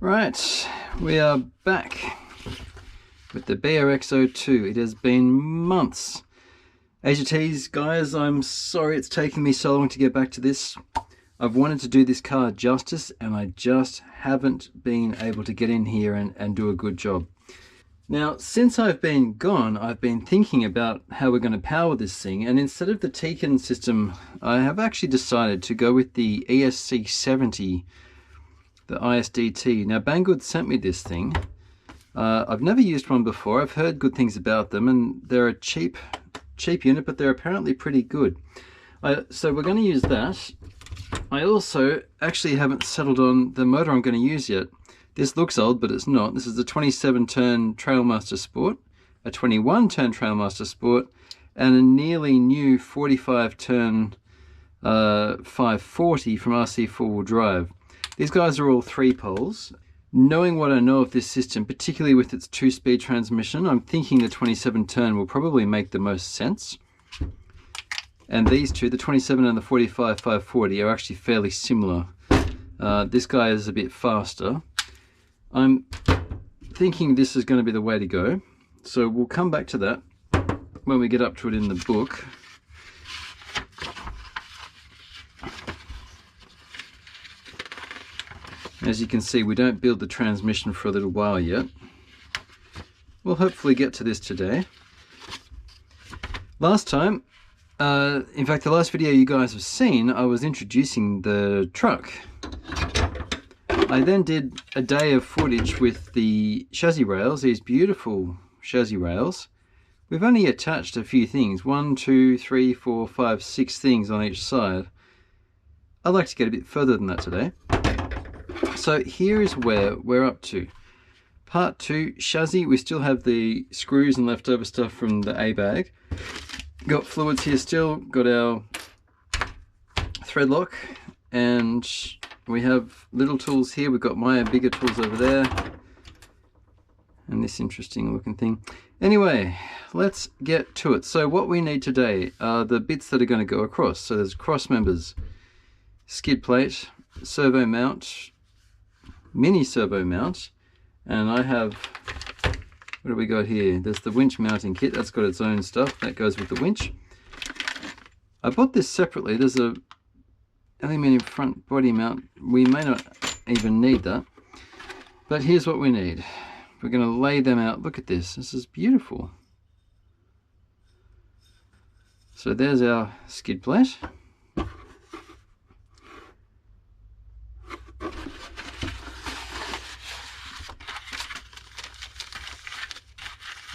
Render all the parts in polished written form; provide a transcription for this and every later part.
Right, we are back with the BRX02. It has been months. AGTs, guys, I'm sorry it's taken me so long to get back to this. I've wanted to do this car justice and I just haven't been able to get in here and do a good job. Now, since I've been gone, I've been thinking about how we're going to power this thing, and instead of the Tekin system, I have actually decided to go with the ESC 70, the ISDT. Now, Banggood sent me this thing. I've never used one before. I've heard good things about them, and they're a cheap unit, but they're apparently pretty good. So we're going to use that. I also actually haven't settled on the motor I'm going to use yet. This looks old, but it's not. This is a 27-turn Trailmaster Sport, a 21-turn Trailmaster Sport, and a nearly new 45-turn 540 from RC 4-wheel drive. These guys are all 3-poles. Knowing what I know of this system, particularly with its 2-speed transmission, I'm thinking the 27-turn will probably make the most sense. And these two, the 27 and the 45 540, are actually fairly similar. This guy is a bit faster. I'm thinking this is going to be the way to go. So we'll come back to that when we get up to it in the book. As you can see, we don't build the transmission for a little while yet. We'll hopefully get to this today. Last time, in fact the last video you guys have seen, I was introducing the truck. I then did a day of footage with the chassis rails, these beautiful chassis rails. We've only attached a few things, 1, 2, 3, 4, 5, 6 things on each side. I'd like to get a bit further than that today. So here is where we're up to. Part 2, chassis. We still have the screws and leftover stuff from the A-bag. Got fluids here still, got our thread lock, and we have little tools here. We've got my bigger tools over there, and this interesting looking thing. Anyway, let's get to it. So what we need today are the bits that are going to go across. So there's cross members, skid plate, servo mount, mini servo mount, and I have, what do we got here? There's the winch mounting kit. That's got its own stuff that goes with the winch. I bought this separately. There's a aluminium front body mount. We may not even need that, but here's what we need. We're going to lay them out. Look at this. This is beautiful. So there's our skid plate.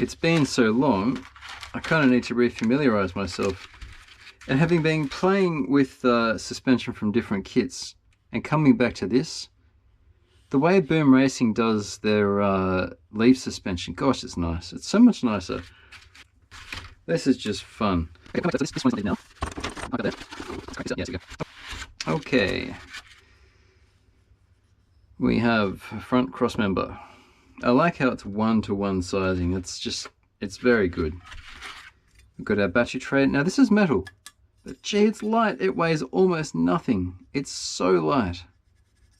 It's been so long, I kind of need to refamiliarize myself. And having been playing with suspension from different kits and coming back to this, the way Boom Racing does their leaf suspension, gosh, it's nice. It's so much nicer. This is just fun. Okay, this one's now. I'll go there. Yes, you go. Okay. We have a front cross member. I like how it's 1-to-1 sizing. It's very good. We've got our battery tray. Now this is metal, but gee, it's light. It weighs almost nothing. It's so light.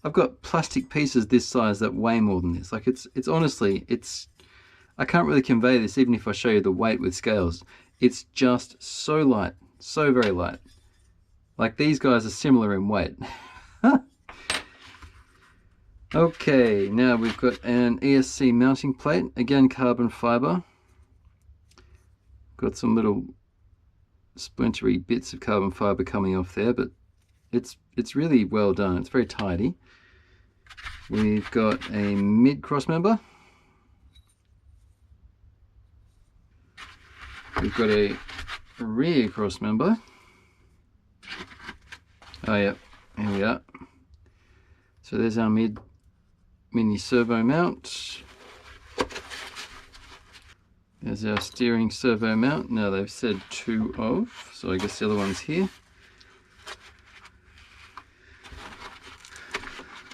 I've got plastic pieces this size that weigh more than this. Like it's honestly, I can't really convey this even if I show you the weight with scales. It's just so light, so very light. Like these guys are similar in weight. Okay, now we've got an ESC mounting plate, again carbon fiber. Got some little splintery bits of carbon fiber coming off there, but it's really well done. It's very tidy. We've got a mid cross member. We've got a rear cross member. Oh yeah, here we are. So there's our mini servo mount. There's our steering servo mount. Now they've said 2 of, so I guess the other one's here.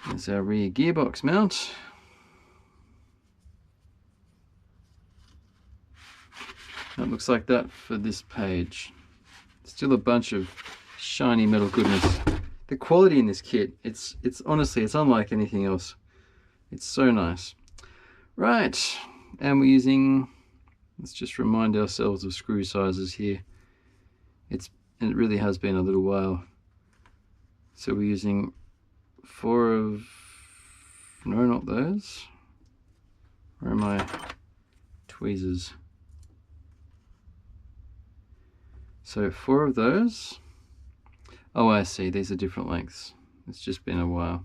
There's our rear gearbox mount. That looks like that for this page. Still a bunch of shiny metal goodness. The quality in this kit, it's honestly, it's unlike anything else. It's so nice. Right, and we're using, let's just remind ourselves of screw sizes here. It really has been a little while. So we're using 4 of, no, not those. Where are my tweezers? So 4 of those. Oh, I see, these are different lengths. It's just been a while.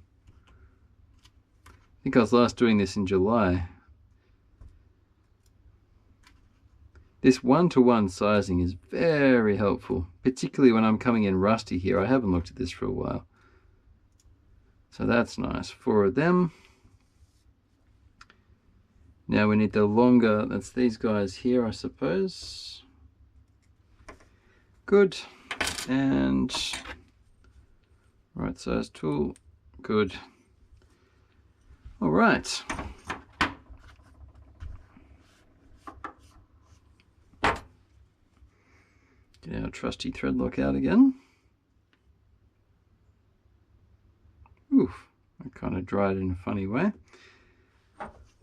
I think I was last doing this in July. This 1-to-1 sizing is very helpful, particularly when I'm coming in rusty here. I haven't looked at this for a while. So that's nice. 4 of them. Now we need the longer, that's these guys here, I suppose. Good. And right size tool. Good. All right. Get our trusty thread lock out again. Oof, I kind of dried in a funny way.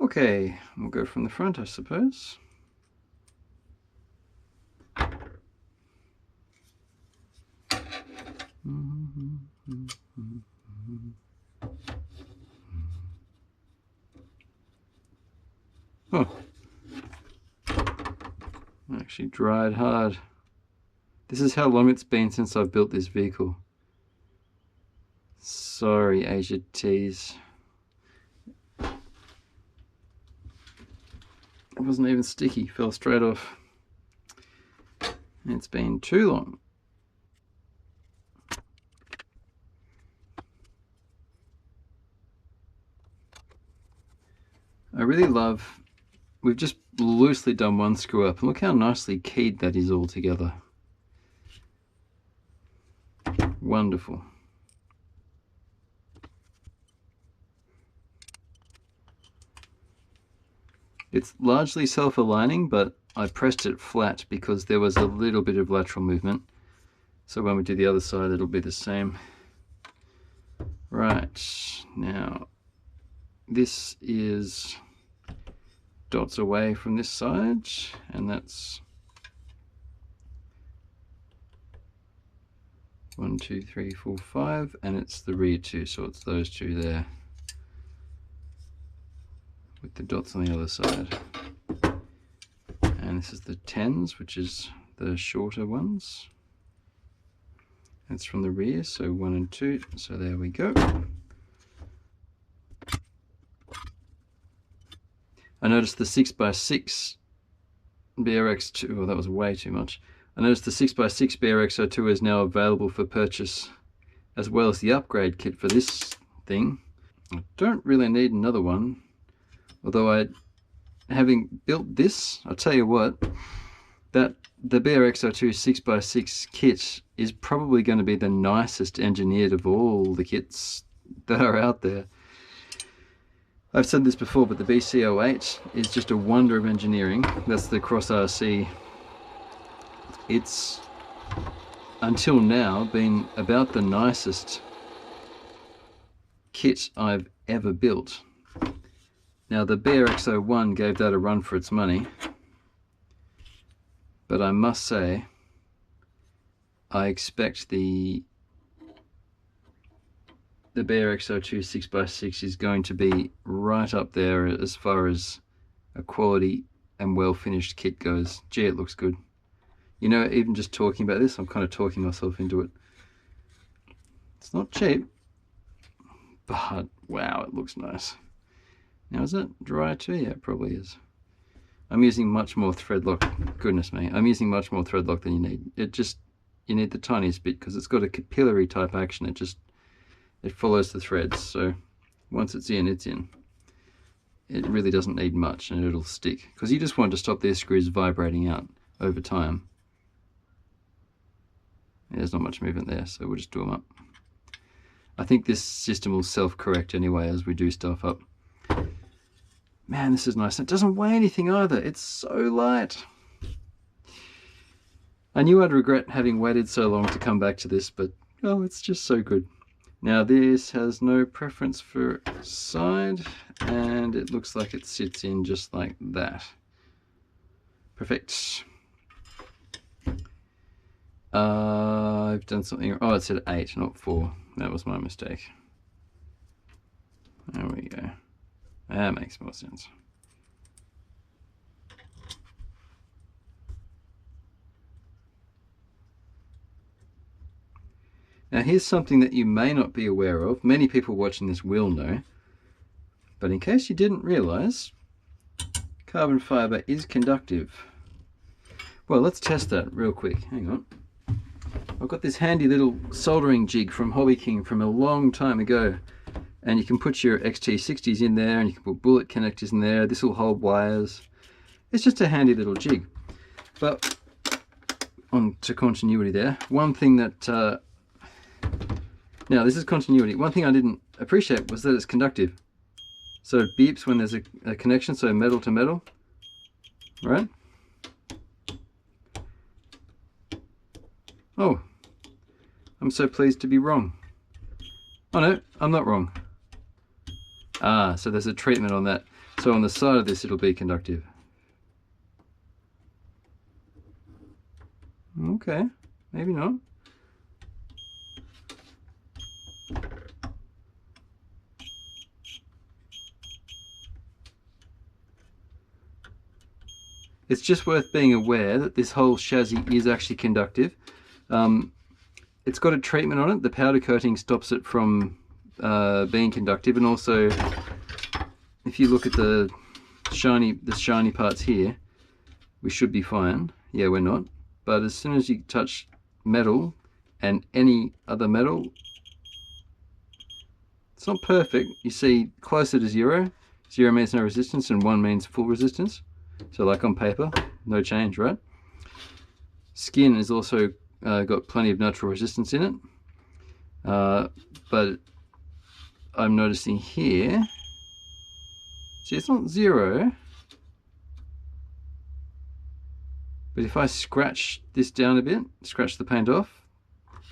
Okay, we'll go from the front, I suppose. Oh, actually dried hard. This is how long it's been since I've built this vehicle. Sorry, Asia T's. It wasn't even sticky, fell straight off. It's been too long. I really love, we've just loosely done one screw up, and look how nicely keyed that is all together. Wonderful. It's largely self-aligning, but I pressed it flat because there was a little bit of lateral movement. So when we do the other side, it'll be the same. Right, now this is dots away from this side, and that's 1, 2, 3, 4, 5, and it's the rear 2, so it's those 2 there with the dots on the other side. And this is the 10s, which is the shorter ones. It's from the rear, so 1 and 2, so there we go. I noticed the 6x6 BRX02, oh that was way too much. I noticed the 6x6 BRX02 is now available for purchase, as well as the upgrade kit for this thing. I don't really need another one, although having built this, I'll tell you what, that the BRX02 6x6 kit is probably going to be the nicest engineered of all the kits that are out there. I've said this before, but the BC08 is just a wonder of engineering. That's the Cross RC. It's, until now, been about the nicest kit I've ever built. Now the BRX01 gave that a run for its money, but I must say I expect the BRX02 6x6 is going to be right up there as far as a quality and well finished kit goes. Gee, it looks good. You know, even just talking about this, I'm kind of talking myself into it. It's not cheap, but wow, it looks nice. Now is it dry too? Yeah, it probably is. I'm using much more thread lock. Goodness me, I'm using much more thread lock than you need. You need the tiniest bit because it's got a capillary type action. It follows the threads, so once it's in, it's in. It really doesn't need much and it'll stick, because you just want to stop these screws vibrating out over time. There's not much movement there, so we'll just do them up. I think this system will self-correct anyway as we do stuff up. Man, this is nice. It doesn't weigh anything either. It's so light. I knew I'd regret having waited so long to come back to this, but oh, it's just so good. Now this has no preference for side, and it looks like it sits in just like that. Perfect. I've done something. Oh, it said 8, not 4. That was my mistake. There we go. That makes more sense. Now here's something that you may not be aware of. Many people watching this will know. But in case you didn't realize, carbon fiber is conductive. Well, let's test that real quick. Hang on. I've got this handy little soldering jig from Hobby King from a long time ago. And you can put your XT60s in there, and you can put bullet connectors in there. This will hold wires. It's just a handy little jig. But on to continuity there. One thing that... now this is continuity. One thing I didn't appreciate was that it's conductive. So it beeps when there's a connection, so metal to metal. Right? Oh, I'm so pleased to be wrong. Oh no, I'm not wrong. Ah, so there's a treatment on that. So on the side of this it'll be conductive. Okay, maybe not. It's just worth being aware that this whole chassis is actually conductive. It's got a treatment on it. The powder coating stops it from being conductive, and also if you look at the shiny parts here, we should be fine. Yeah, we're not. But as soon as you touch metal and any other metal, it's not perfect. You see closer to 0. 0 means no resistance and 1 means full resistance. So like on paper, no change, right? Skin is also got plenty of natural resistance in it. But I'm noticing here, see, it's not 0. But if I scratch this down a bit, scratch the paint off,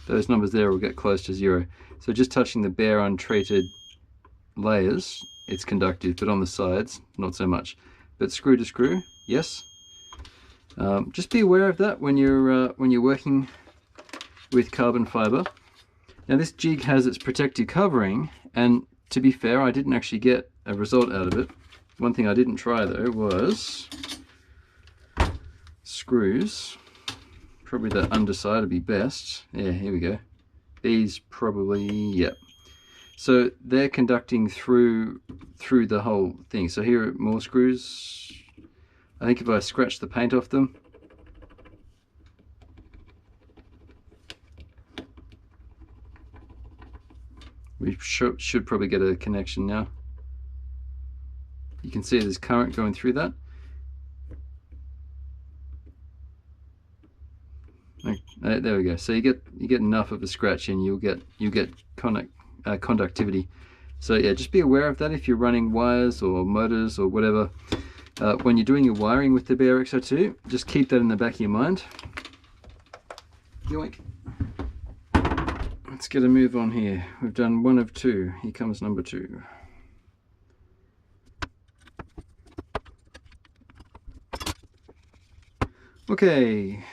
those numbers there will get close to 0. So just touching the bare untreated layers, it's conductive, but on the sides, not so much. But screw to screw, yes. Just be aware of that when you're working with carbon fiber. Now this jig has its protective covering, and to be fair, I didn't actually get a result out of it. One thing I didn't try though was screws. Probably the underside would be best. Yeah, here we go. These probably, yep. So they're conducting through the whole thing. So here are more screws. I think if I scratch the paint off them, we should probably get a connection now. You can see there's current going through that. There we go. So you get enough of a scratch, and you get conductivity. So yeah, just be aware of that if you're running wires or motors or whatever. When you're doing your wiring with the BRX02, just keep that in the back of your mind. Yoink. Let's get a move on here. We've done 1 of 2. Here comes number 2. Okay.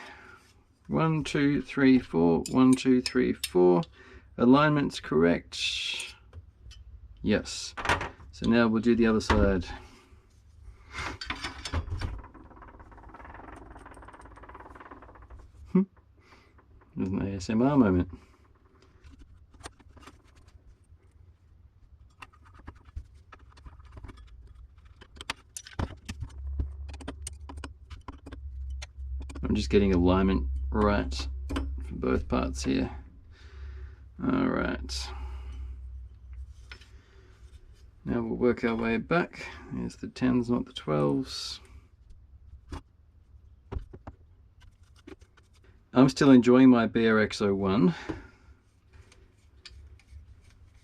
1, 2, 3, 4. 1, 2, 3, 4. Alignment's correct. Yes. So now we'll do the other side. There's an ASMR moment. I'm just getting alignment right for both parts here. All right. Now we'll work our way back. Here's the 10s, not the 12s. I'm still enjoying my BRX01.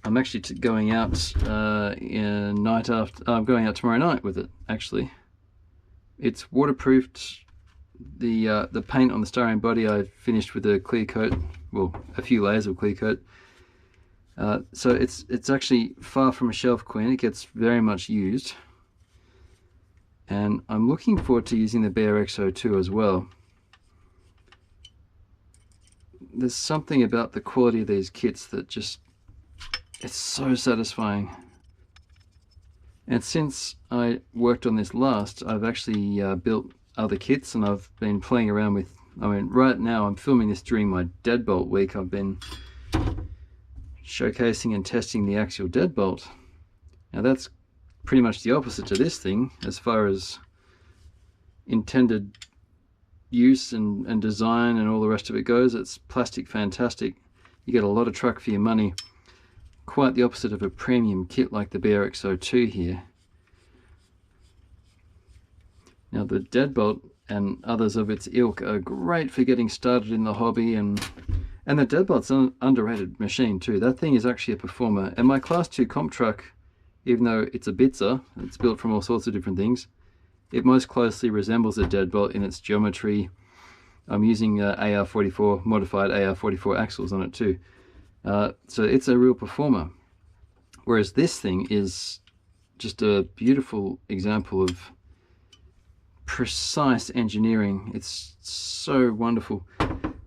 I'm actually going out I'm going out tomorrow night with it. Actually, it's waterproofed. The paint on the styrene body I finished with a clear coat, well, a few layers of clear coat. So it's actually far from a shelf queen. It gets very much used. And I'm looking forward to using the BRX02 as well. There's something about the quality of these kits that just, it's so satisfying. And since I worked on this last, I've actually built other kits, and I've been playing around with, I mean, right now I'm filming this during my deadbolt week. I've been showcasing and testing the axial deadbolt. Now that's pretty much the opposite to this thing as far as intended use and design and all the rest of it goes. It's plastic fantastic. You get a lot of truck for your money. Quite the opposite of a premium kit like the BRX02 here. Now the deadbolt and others of its ilk are great for getting started in the hobby, and the deadbolt's an underrated machine too. That thing is actually a performer. And my class 2 comp truck, even though it's a Bitzer, it's built from all sorts of different things, it most closely resembles a deadbolt in its geometry. I'm using AR44, modified AR44 axles on it too. So it's a real performer. Whereas this thing is just a beautiful example of precise engineering. It's so wonderful.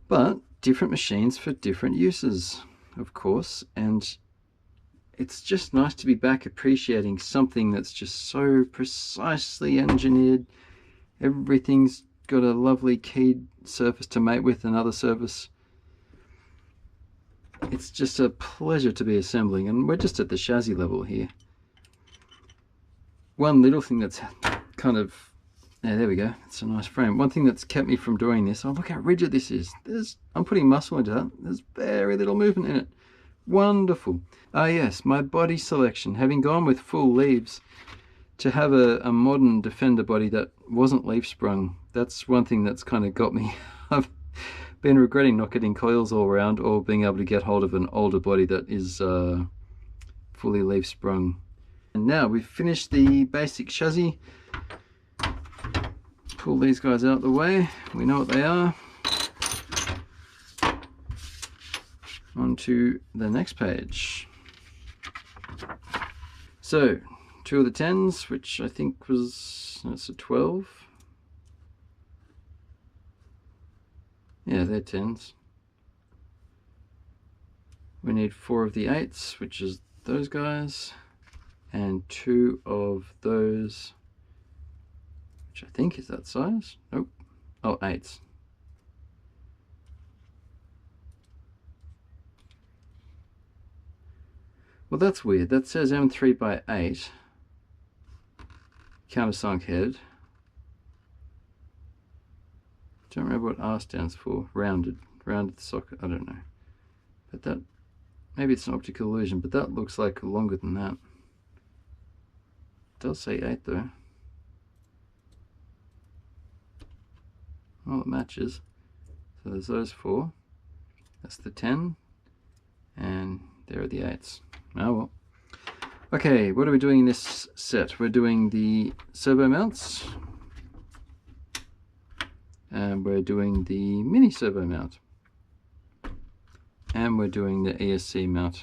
But different machines for different uses, of course. And it's just nice to be back appreciating something that's just so precisely engineered. Everything's got a lovely keyed surface to mate with another surface. It's just a pleasure to be assembling, and we're just at the chassis level here. One little thing that's kind of, yeah, there we go, it's a nice frame. One thing that's kept me from doing this, oh look how rigid this is. I'm putting muscle into that. There's very little movement in it. Wonderful. Ah yes, my body selection, having gone with full leaves, to have a modern Defender body that wasn't leaf sprung, that's one thing that's kind of got me. I've been regretting not getting coils all around, or being able to get hold of an older body that is fully leaf sprung. And now we've finished the basic chassis. Pull these guys out of the way, we know what they are. On to the next page. So, 2 of the 10s, which I think was, that's a 12. Yeah, they're 10s. We need 4 of the 8s, which is those guys, and 2 of those, which I think is that size. Nope. Oh, 8s. Well, that's weird. That says M3 by 8. Countersunk head. Don't remember what R stands for. Rounded socket. I don't know. But that, maybe it's an optical illusion, but that looks like longer than that. It does say 8 though. Well, it matches. So there's those 4. That's the 10. And there are the 8s. Oh well. Okay, what are we doing in this set? We're doing the servo mounts. And we're doing the mini servo mount. And we're doing the ESC mount.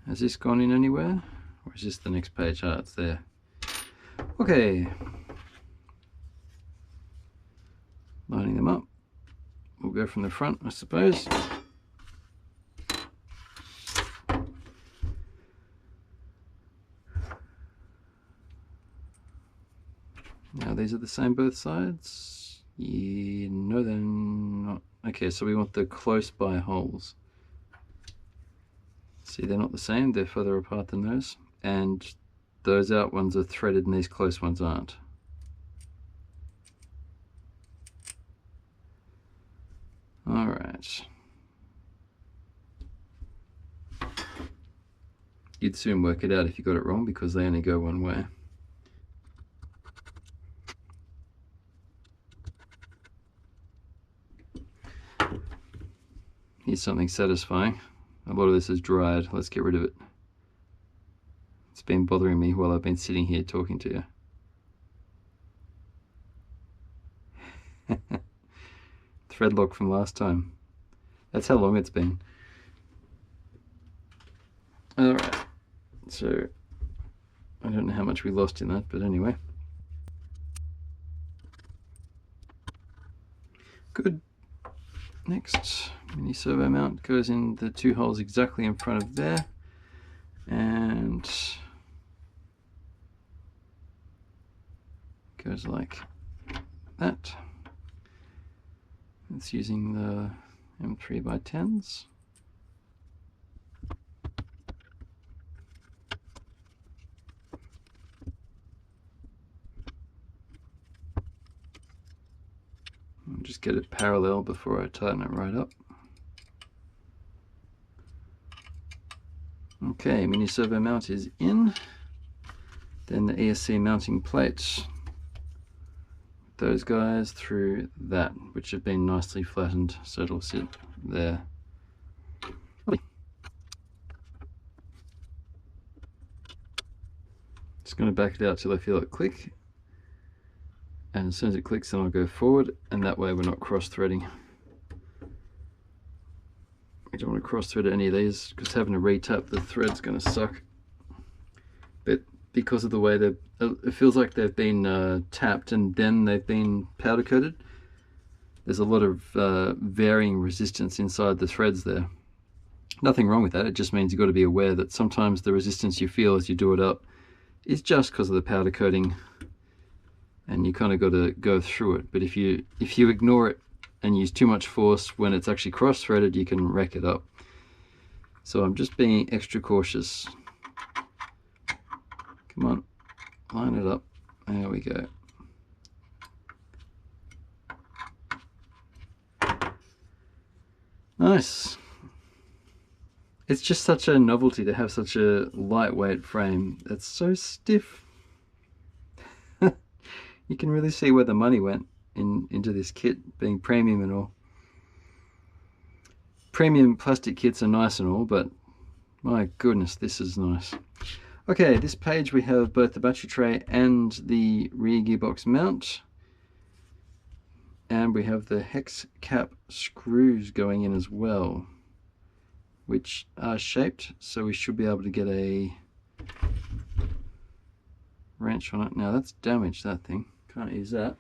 Has this gone in anywhere? Or is this the next page? Ah, it's there. Okay. Lining them up. We'll go from the front, I suppose. Now these are the same both sides. Yeah, no, they're not. Okay, so we want the close by holes. See, they're not the same, they're further apart than those. And those out ones are threaded and these close ones aren't. Alright. You'd soon work it out if you got it wrong, because they only go one way. Here's something satisfying. A lot of this is dried. Let's get rid of it. It's been bothering me while I've been sitting here talking to you. Thread lock from last time. That's how long it's been. Alright, so I don't know how much we lost in that, but anyway. Good. Next, mini servo mount goes in the 2 holes exactly in front of there, and goes like that. It's using the M3x10s. I'll just get it parallel before I tighten it right up. Okay, mini servo mount is in. Then the ESC mounting plates. Those guys through that, which have been nicely flattened, so it'll sit there. Just going to back it out till I feel it click, and as soon as it clicks then I'll go forward, and that way we're not cross-threading. We don't want to cross-thread any of these because having to retap the thread's going to suck. But because of the way it feels like they've been tapped and then they've been powder coated, there's a lot of varying resistance inside the threads there. Nothing wrong with that, it just means you've got to be aware that sometimes the resistance you feel as you do it up is just because of the powder coating, and you kind of got to go through it. But if you ignore it and use too much force when it's actually cross-threaded, you can wreck it up. So I'm just being extra cautious. Come on, line it up. There we go. Nice. It's just such a novelty to have such a lightweight frame that's so stiff. You can really see where the money went into this kit, being premium and all. Premium plastic kits are nice and all, but my goodness, this is nice. Okay, this page we have both the battery tray and the rear gearbox mount. And we have the hex cap screws going in as well, which are shaped, so we should be able to get a wrench on it. Now that's damaged, that thing. Can't use that.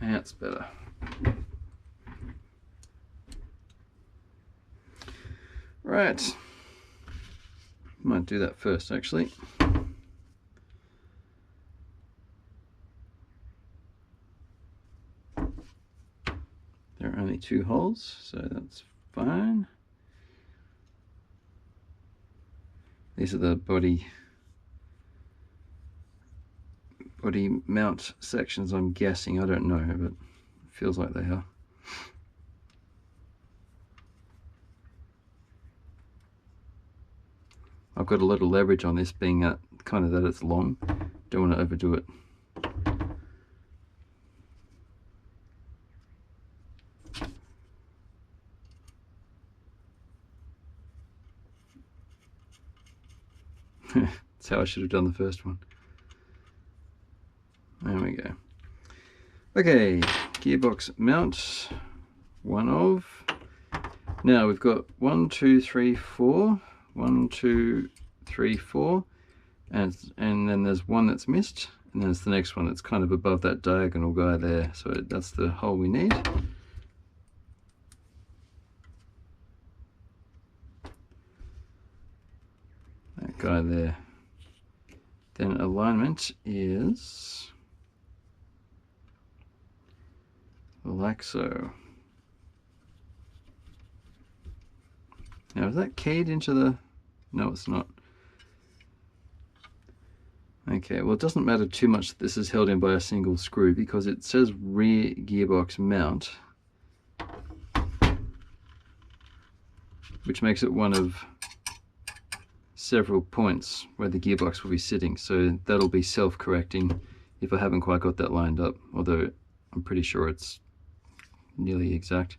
That's better. Right. Might do that first, actually. There are only 2 holes, so that's fine. These are the body mount sections, I'm guessing. I don't know, but it feels like they are. I've got a little leverage on this, being at kind of that it's long. Don't want to overdo it. That's how I should have done the first one. There we go. Okay, gearbox mount, one of. Now we've got 1, 2, 3, 4. 1, 2, 3, 4, and then there's one that's missed, and then there's the next one that's kind of above that diagonal guy there. So that's the hole we need. That guy there. Then alignment is like so. Now is that keyed into the... No, it's not. Okay, well it doesn't matter too much that this is held in by a single screw, because it says rear gearbox mount, which makes it one of several points where the gearbox will be sitting, so that'll be self-correcting if I haven't quite got that lined up, although I'm pretty sure it's nearly exact,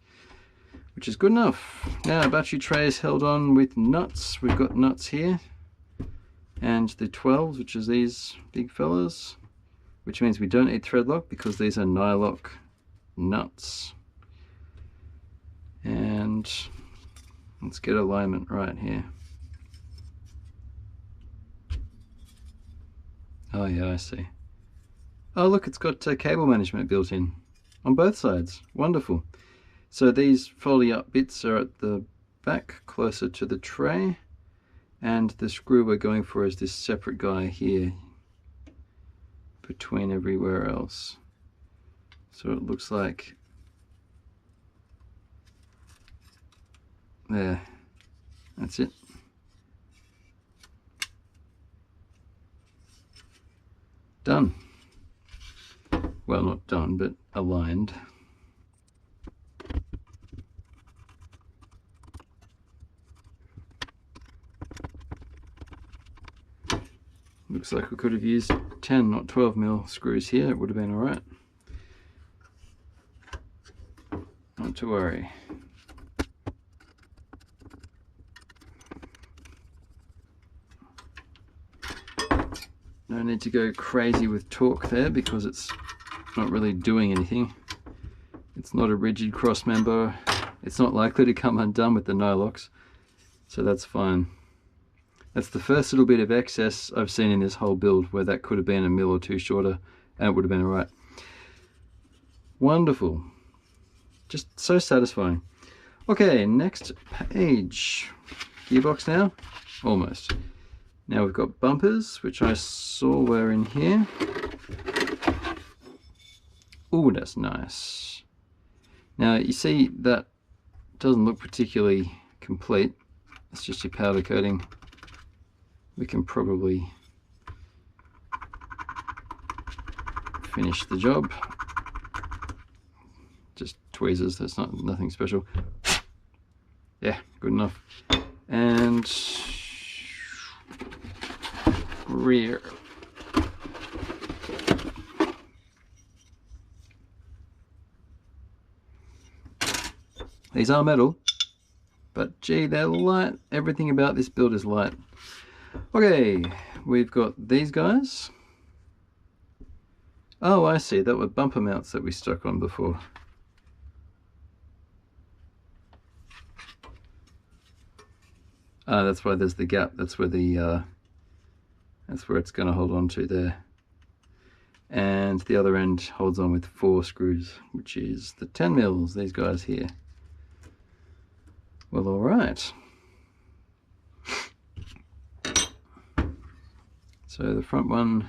which is good enough. Now battery tray is held on with nuts. We've got nuts here, and the 12s, which is these big fellas, which means we don't need thread lock because these are nylock nuts. And let's get alignment right here. Oh yeah, I see. Oh look, it's got cable management built in on both sides. Wonderful. So these foldy up bits are at the back, closer to the tray, and the screw we're going for is this separate guy here between everywhere else. So it looks like there. That's it. Done. Well, not done, but aligned. Looks like we could have used 10, not 12mm screws here. It would have been alright. Not to worry. No need to go crazy with torque there because it's not really doing anything. It's not a rigid cross member. It's not likely to come undone with the no locks, so that's fine. That's the first little bit of excess I've seen in this whole build where that could have been a mil or two shorter and it would have been alright. Wonderful. Just so satisfying. Okay, next page. Gearbox now? Almost. Now we've got bumpers, which I saw were in here. Oh, that's nice. Now you see that doesn't look particularly complete. It's just your powder coating. We can probably finish the job. Just tweezers, that's nothing special. Yeah, good enough. And rear. These are metal, but gee, they're light. Everything about this build is light. Okay, we've got these guys. Oh, I see, that were bumper mounts that we stuck on before. Ah, that's why there's the gap. That's where the that's where it's going to hold on to there. And the other end holds on with 4 screws, which is the 10mm, these guys here. Well, all right. So the front one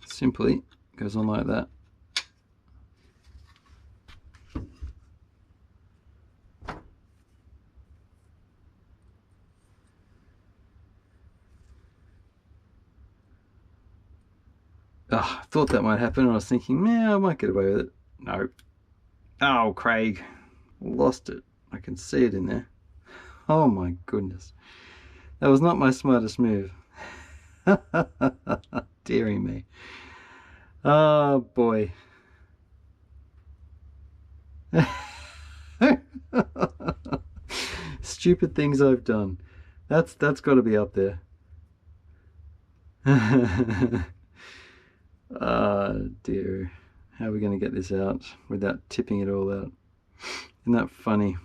simply goes on like that. Oh, I thought that might happen. I was thinking, yeah, I might get away with it. No. Oh, Craig. Lost it. I can see it in there. Oh my goodness. That was not my smartest move. Dearie me. Oh boy. Stupid things I've done. That's got to be up there. Ah, dear. How are we going to get this out without tipping it all out? Isn't that funny?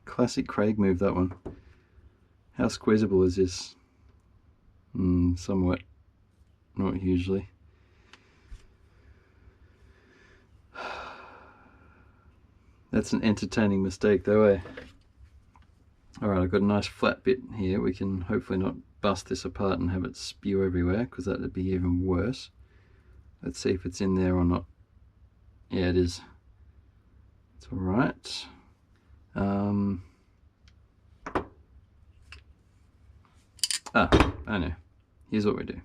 Classic Craig move, that one. How squeezable is this? Somewhat. Not hugely. That's an entertaining mistake though, eh? Alright, I've got a nice flat bit here. We can hopefully not bust this apart and have it spew everywhere, because that would be even worse. Let's see if it's in there or not. Yeah, it is. It's alright. I know. Here's what we do.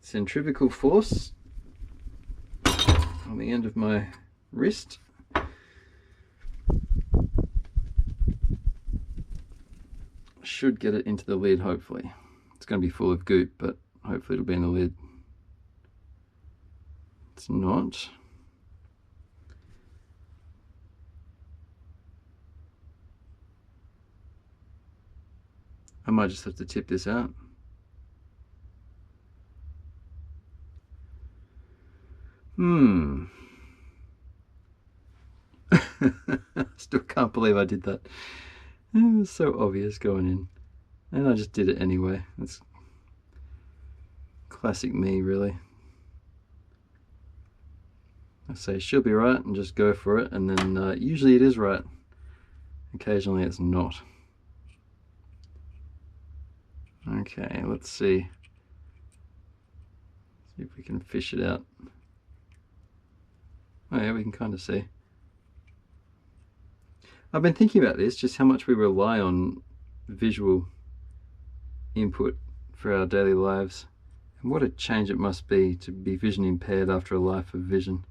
Centrifugal force on the end of my wrist. Should get it into the lid, hopefully. It's going to be full of goop, but hopefully it'll be in the lid. It's not. I might just have to tip this out. Still can't believe I did that. It was so obvious going in. And I just did it anyway. That's classic me, really. I say she'll be right and just go for it, and then usually it is right. Occasionally it's not. Okay, let's see. See if we can fish it out. Oh yeah, we can kind of see. I've been thinking about this, just how much we rely on visual input for our daily lives. And what a change it must be to be vision impaired after a life of vision.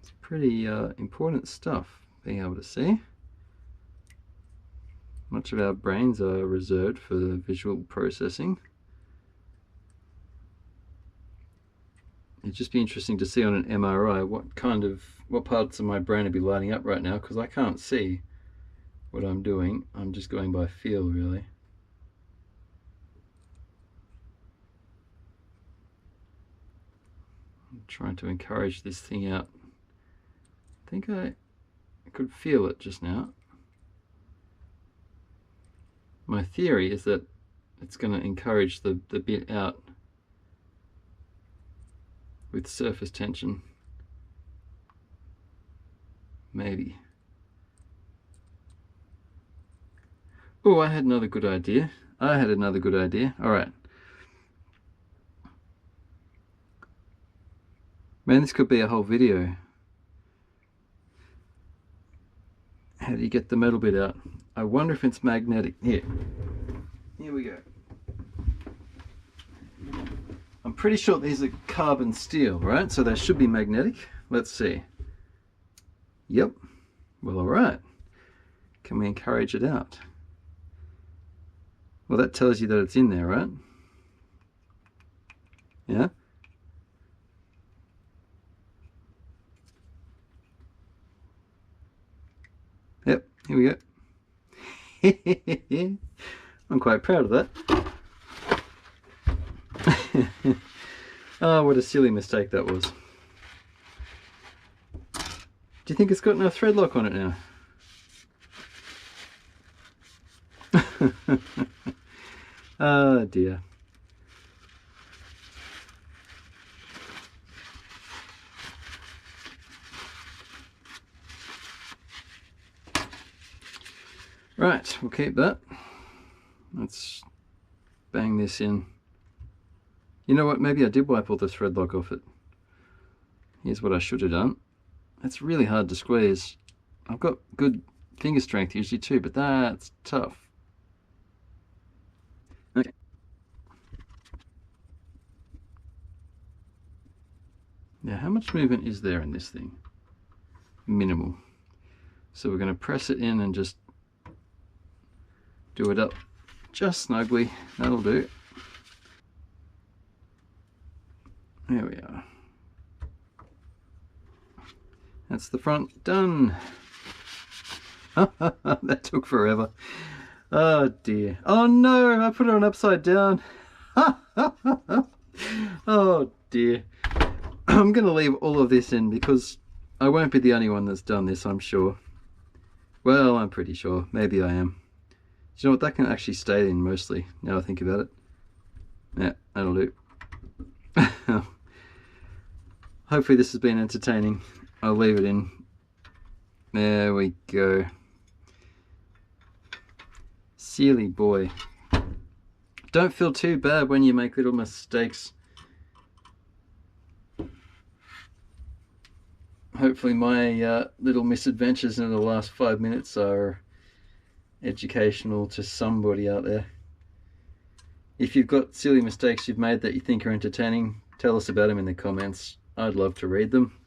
It's pretty important stuff, being able to see. Much of our brains are reserved for the visual processing. It'd just be interesting to see on an MRI what parts of my brain would be lighting up right now, because I can't see what I'm doing. I'm just going by feel, really. I'm trying to encourage this thing out. I think I could feel it just now. My theory is that it's going to encourage the bit out with surface tension. Maybe. Oh, I had another good idea. Alright. Man, this could be a whole video. How do you get the metal bit out? I wonder if it's magnetic. Here we go. I'm pretty sure these are carbon steel, right? So they should be magnetic. Let's see. Yep. Well, alright. Can we encourage it out? Well, that tells you that it's in there, right? Yeah? Yep, here we go. I'm quite proud of that. Oh, what a silly mistake that was. Do you think it's got enough thread lock on it now? Oh dear. Right, we'll keep that. Let's bang this in. You know what, maybe I did wipe all the thread lock off it. Here's what I should have done. It's really hard to squeeze. I've got good finger strength usually too, but that's tough. Okay. Now, how much movement is there in this thing? Minimal. So we're going to press it in and just do it up just snugly. That'll do. There we are. That's the front done. That took forever. Oh dear. Oh no, I put it on upside down. Oh dear. I'm going to leave all of this in because I won't be the only one that's done this, I'm sure. Well, I'm pretty sure. Maybe I am. Do you know what? That can actually stay in mostly, now I think about it. Yeah, that'll do. Hopefully this has been entertaining. I'll leave it in. There we go. Silly boy. Don't feel too bad when you make little mistakes. Hopefully my little misadventures in the last 5 minutes are educational to somebody out there. If you've got silly mistakes you've made that you think are entertaining, tell us about them in the comments. I'd love to read them.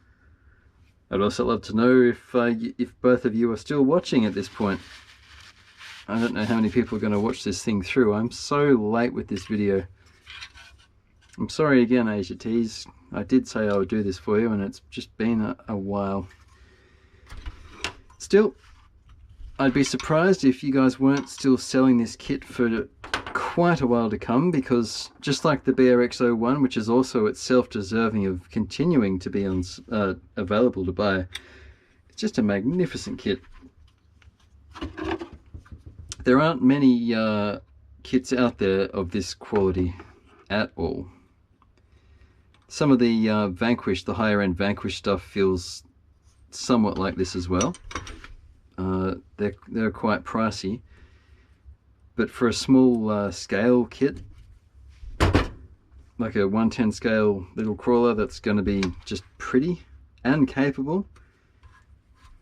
I'd also love to know if both of you are still watching at this point. I don't know how many people are going to watch this thing through. I'm so late with this video. I'm sorry again, Asia Tees. I did say I would do this for you and it's just been a while. Still, I'd be surprised if you guys weren't still selling this kit for quite a while to come, because just like the BRX01, which is also itself deserving of continuing to be available to buy, it's just a magnificent kit. There aren't many kits out there of this quality at all. Some of the Vanquish, the higher end Vanquish stuff feels somewhat like this as well. They're quite pricey, but for a small scale kit, like a 110 scale little crawler that's going to be just pretty and capable,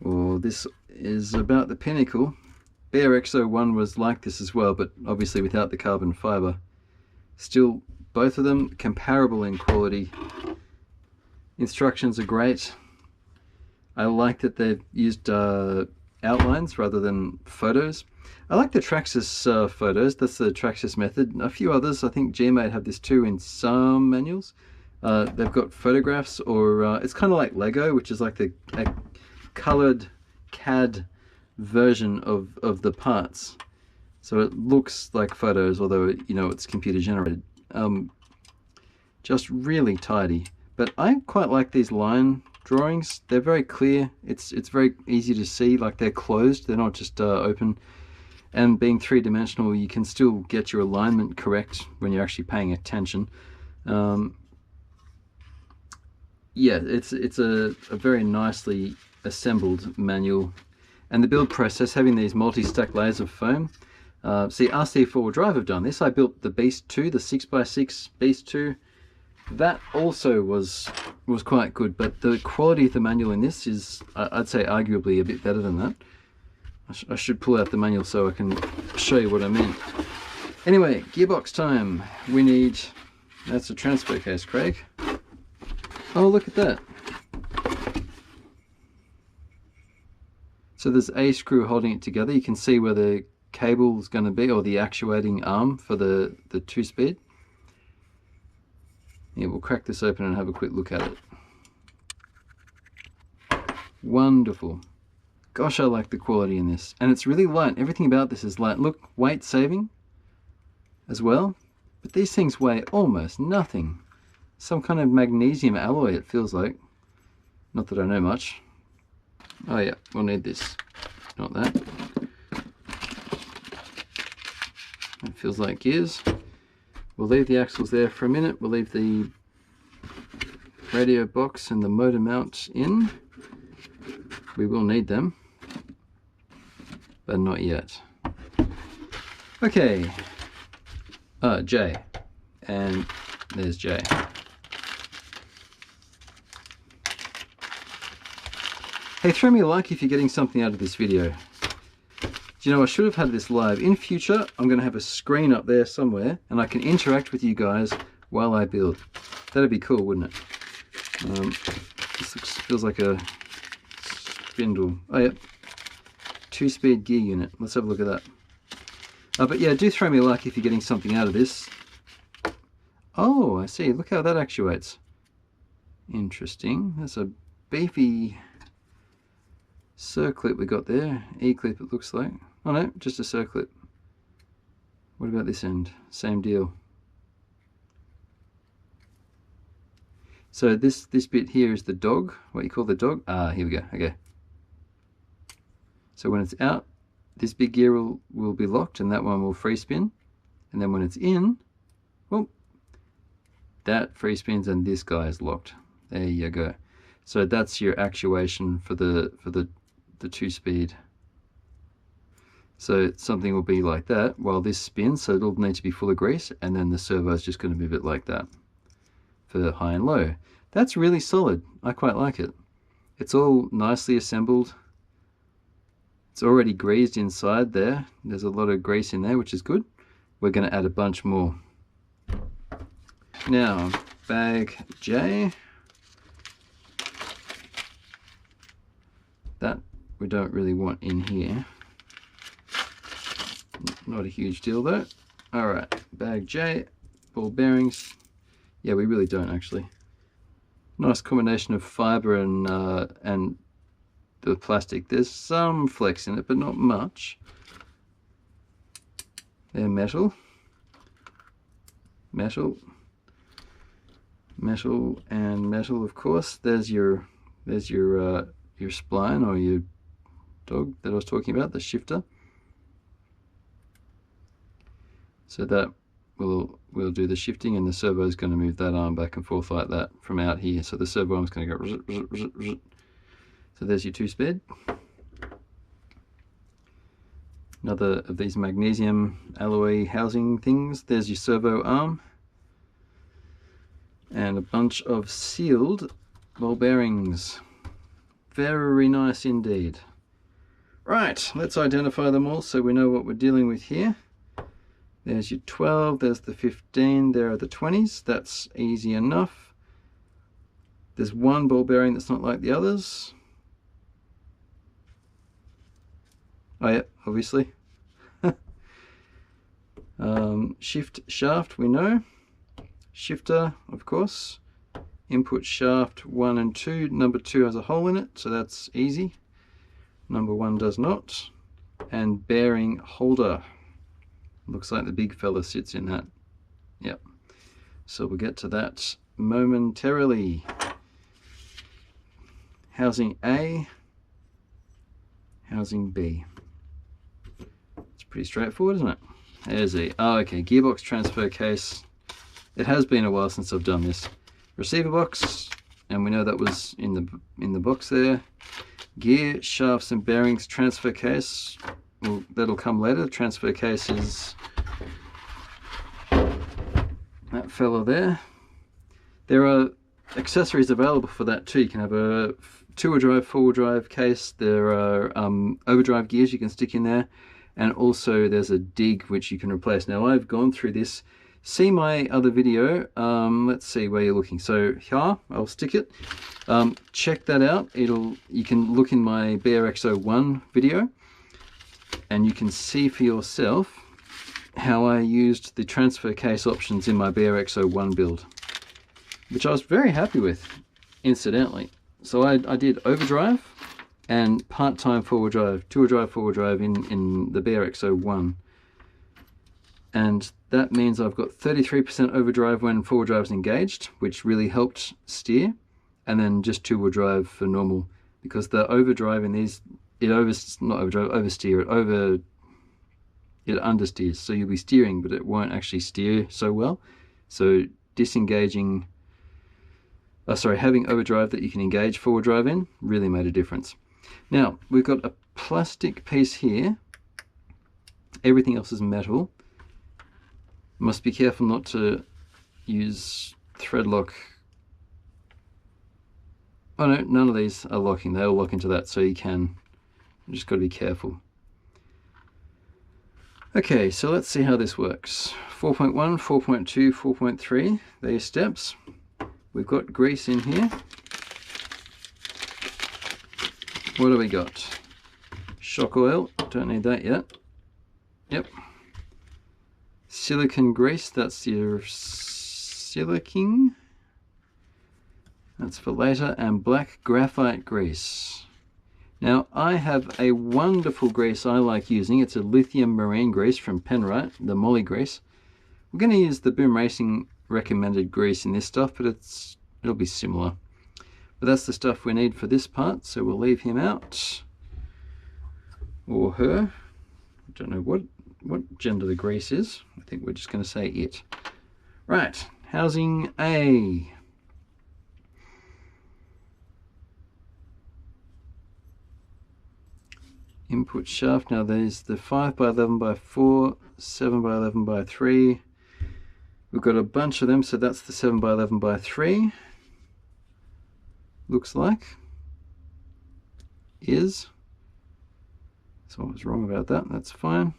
well, this is about the pinnacle. BRX01 was like this as well, but obviously without the carbon fiber. Still, both of them comparable in quality. Instructions are great. I like that they've used outlines rather than photos. I like the Traxxas photos. That's the Traxxas method. A few others, I think Gmade have this too in some manuals. They've got photographs, or it's kind of like Lego, which is like a colored CAD version of the parts. So it looks like photos, although you know it's computer generated. Just really tidy. But I quite like these line drawings. They're very clear. It's very easy to see, like they're closed. They're not just open. And being three-dimensional, you can still get your alignment correct when you're actually paying attention. Yeah, it's a very nicely assembled manual. And the build process, having these multi-stack layers of foam. See, RC 4-wheel drive have done this. I built the Beast 2, the 6x6 Beast 2. That also was quite good, but the quality of the manual in this is, I'd say, arguably a bit better than that. I should pull out the manual so I can show you what I mean. Anyway, gearbox time. We need, that's a transfer case, Craig. Oh, look at that. So there's a screw holding it together. You can see where the cable is going to be, or the actuating arm for the 2-speed. Yeah, we'll crack this open and have a quick look at it. Wonderful. Gosh, I like the quality in this. And it's really light. Everything about this is light. Look, weight saving as well. But these things weigh almost nothing. Some kind of magnesium alloy, it feels like. Not that I know much. Oh yeah, we'll need this. Not that. It feels like gears. We'll leave the axles there for a minute. We'll leave the radio box and the motor mount in. We will need them, but not yet. Okay. J. And there's J. Hey, throw me a like if you're getting something out of this video. Do you know, I should have had this live. In future, I'm going to have a screen up there somewhere, and I can interact with you guys while I build. That'd be cool, wouldn't it? This feels like a spindle. Oh, yep. 2-speed gear unit. Let's have a look at that. But yeah, do throw me a like if you're getting something out of this. Oh, I see. Look how that actuates. Interesting. That's a beefy circlip we got there. E-clip, it looks like. Oh no, just a circlip. What about this end? Same deal. So this bit here is the dog. What you call the dog? Ah, here we go. Okay. So when it's out, this big gear will be locked, and that one will free spin. And then when it's in, well, that free spins and this guy is locked. There you go. So that's your actuation for the 2-speed. So something will be like that while this spins, so it'll need to be full of grease, and then the servo is just going to move it like that for high and low. That's really solid. I quite like it. It's all nicely assembled. It's already greased inside there. There's a lot of grease in there, which is good. We're going to add a bunch more. Now, bag J. That we don't really want in here. Not a huge deal though. Alright, bag J, ball bearings. Yeah, we really don't actually. Nice combination of fiber and the plastic. There's some flex in it, but not much. They're metal. Metal. Metal and metal, of course. There's your spline, or your dog that I was talking about, the shifter. So that will do the shifting, and the servo is going to move that arm back and forth like that from out here. So the servo arm is going to go. So there's your 2-speed. Another of these magnesium alloy housing things. There's your servo arm. And a bunch of sealed ball bearings. Very nice indeed. Right, let's identify them all so we know what we're dealing with here. There's your 12, there's the 15, there are the 20s. That's easy enough. There's one ball bearing that's not like the others. Oh yeah, obviously. Shift shaft, we know. Shifter, of course. Input shaft 1 and 2. Number 2 has a hole in it, so that's easy. Number 1 does not. And bearing holder. Looks like the big fella sits in that. Yep. So we'll get to that momentarily. Housing A. Housing B. It's pretty straightforward, isn't it? There's the, oh okay, gearbox transfer case. It has been a while since I've done this. Receiver box, and we know that was in the box there. Gear, shafts and bearings transfer case. Well, that'll come later. Transfer case is that fellow there. There are accessories available for that too. You can have a 2-wheel drive, 4-wheel drive case. There are overdrive gears you can stick in there, and also there's a dig which you can replace. Now I've gone through this. See my other video. Let's see where you're looking. So here, I'll stick it. Check that out. You can look in my BRX01 video, and you can see for yourself how I used the transfer case options in my BRX01 build, which I was very happy with, incidentally. So I did overdrive and part-time 4-wheel drive, 2-wheel drive, 4-wheel drive in the BRX01. And that means I've got 33% overdrive when 4-wheel drive is engaged, which really helped steer, and then just 2-wheel drive for normal, because the overdrive in these, it understeers. So you'll be steering, but it won't actually steer so well. So having overdrive that you can engage 4-wheel drive in really made a difference. Now, we've got a plastic piece here. Everything else is metal. Must be careful not to use thread lock. Oh no, none of these are locking. They all lock into that, so you just got to be careful. Okay, so let's see how this works. 4.1, 4.2, 4.3, these steps. We've got grease in here. What do we got? Shock oil, don't need that yet. Yep. Silicone grease, that's your silicone. That's for later. And black graphite grease. Now I have a wonderful grease I like using. It's a lithium marine grease from Penrite, the Molly grease. We're going to use the Boom Racing recommended grease in this stuff, but it'll be similar. But that's the stuff we need for this part, so we'll leave him out. Or her. I don't know what gender the grease is. I think we're just going to say it. Right, housing A. Input shaft. Now there's the 5x11x4, 7x11x3. We've got a bunch of them, so that's the 7x11x3. Looks like. Is. So I was wrong about that, that's fine.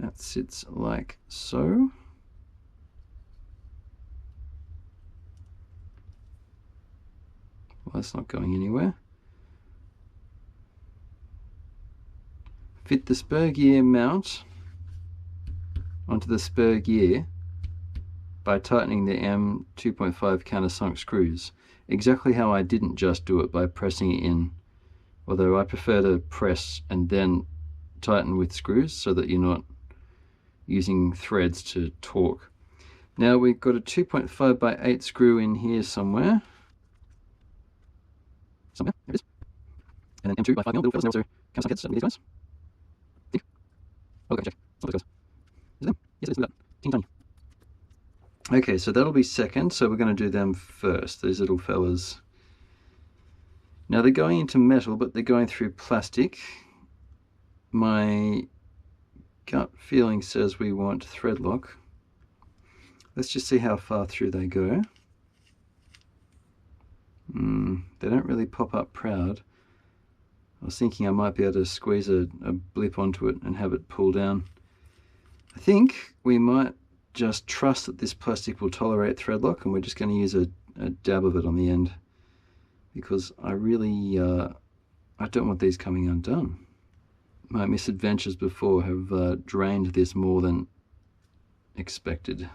That sits like so. Well, that's not going anywhere. Fit the spur gear mount onto the spur gear by tightening the M2.5 countersunk screws. Exactly how I didn't just do it by pressing it in, although I prefer to press and then tighten with screws so that you're not using threads to torque. Now we've got a 2.5x8 screw in here somewhere. There it is. And then M2 by 5mm little fellas, and also countersunk heads, these guys. Oh, check. It's not those guys. Is it them? Yes, it's about teeny tiny. Okay, so that'll be second, so we're going to do them first, these little fellas. Now they're going into metal, but they're going through plastic. My gut feeling says we want thread lock. Let's just see how far through they go. They don't really pop up proud. I was thinking I might be able to squeeze a blip onto it and have it pull down. I think we might just trust that this plastic will tolerate thread lock, and we're just going to use a dab of it on the end, because I really I don't want these coming undone. My misadventures before have drained this more than expected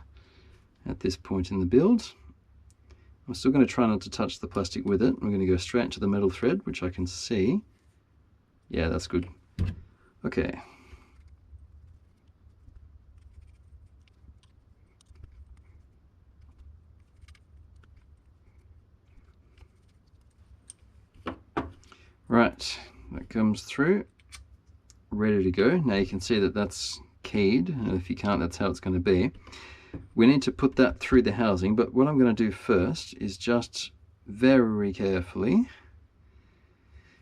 at this point in the build. I'm still going to try not to touch the plastic with it. We're going to go straight into the metal thread, which I can see. Yeah, that's good. Okay. Right, that comes through, ready to go. Now you can see that that's keyed, and if you can't, that's how it's going to be. We need to put that through the housing, but what I'm going to do first is just very carefully,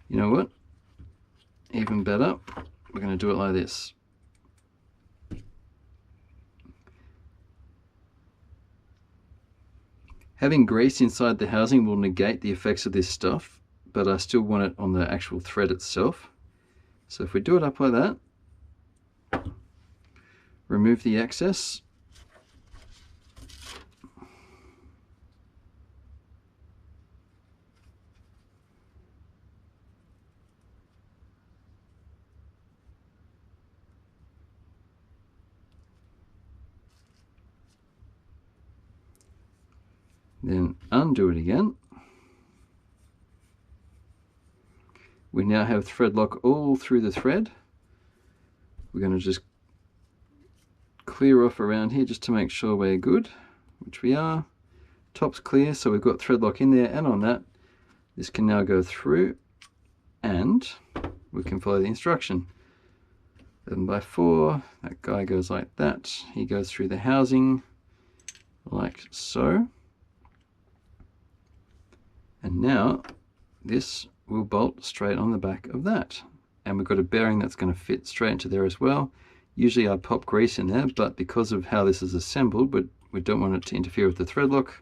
you know what, even better, we're going to do it like this. Having grease inside the housing will negate the effects of this stuff, but I still want it on the actual thread itself. So if we do it up like that, remove the excess, then undo it again. We now have thread lock all through the thread. We're going to just clear off around here just to make sure we're good, which we are. Top's clear, so we've got thread lock in there, and on that, this can now go through, and we can follow the instruction. 11x4, that guy goes like that. He goes through the housing like so. And now this will bolt straight on the back of that. And we've got a bearing that's going to fit straight into there as well. Usually I pop grease in there, but because of how this is assembled, but we don't want it to interfere with the thread lock,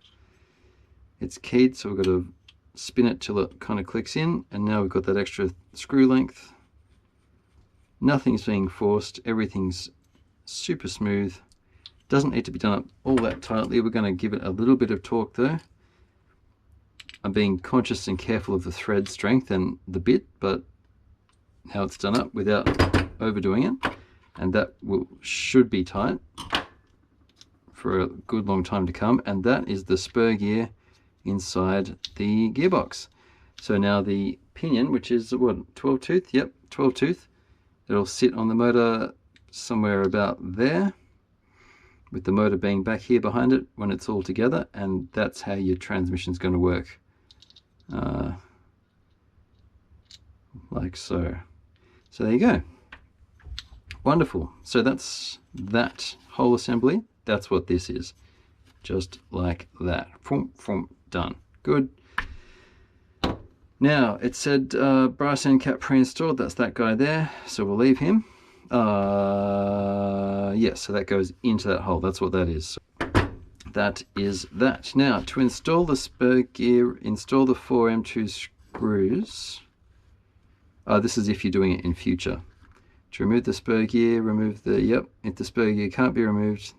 it's keyed, so we've got to spin it till it kind of clicks in, and now we've got that extra screw length. Nothing's being forced, everything's super smooth. Doesn't need to be done up all that tightly. We're going to give it a little bit of torque though. I'm being conscious and careful of the thread strength and the bit, but how it's done up without overdoing it, and that should be tight for a good long time to come. And that is the spur gear inside the gearbox. So now the pinion, which is what, 12 tooth? Yep, 12 tooth. It'll sit on the motor somewhere about there, with the motor being back here behind it when it's all together, and that's how your transmission's going to work. Like so. So there you go. Wonderful. So that's that whole assembly. That's what this is. Just like that. Done. Good. Now, it said brass end cap pre-installed. That's that guy there. So we'll leave him. Yes, so that goes into that hole. That's what that is. So that is that. Now, to install the spur gear, install the 4 M2 screws. This is if you're doing it in future. To remove the spur gear, remove the, yep, if the spur gear can't be removed,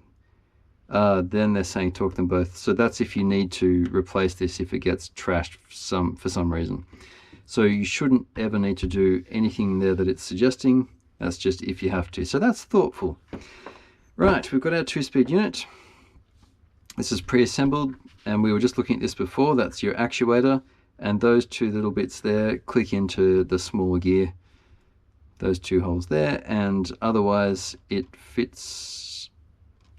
then they're saying torque them both. So that's if you need to replace this if it gets trashed for some reason. So you shouldn't ever need to do anything there that it's suggesting. That's just if you have to. So that's thoughtful. Right, we've got our 2-speed unit. This is pre-assembled, and we were just looking at this before. That's your actuator, and those 2 little bits there click into the smaller gear. Those 2 holes there, and otherwise it fits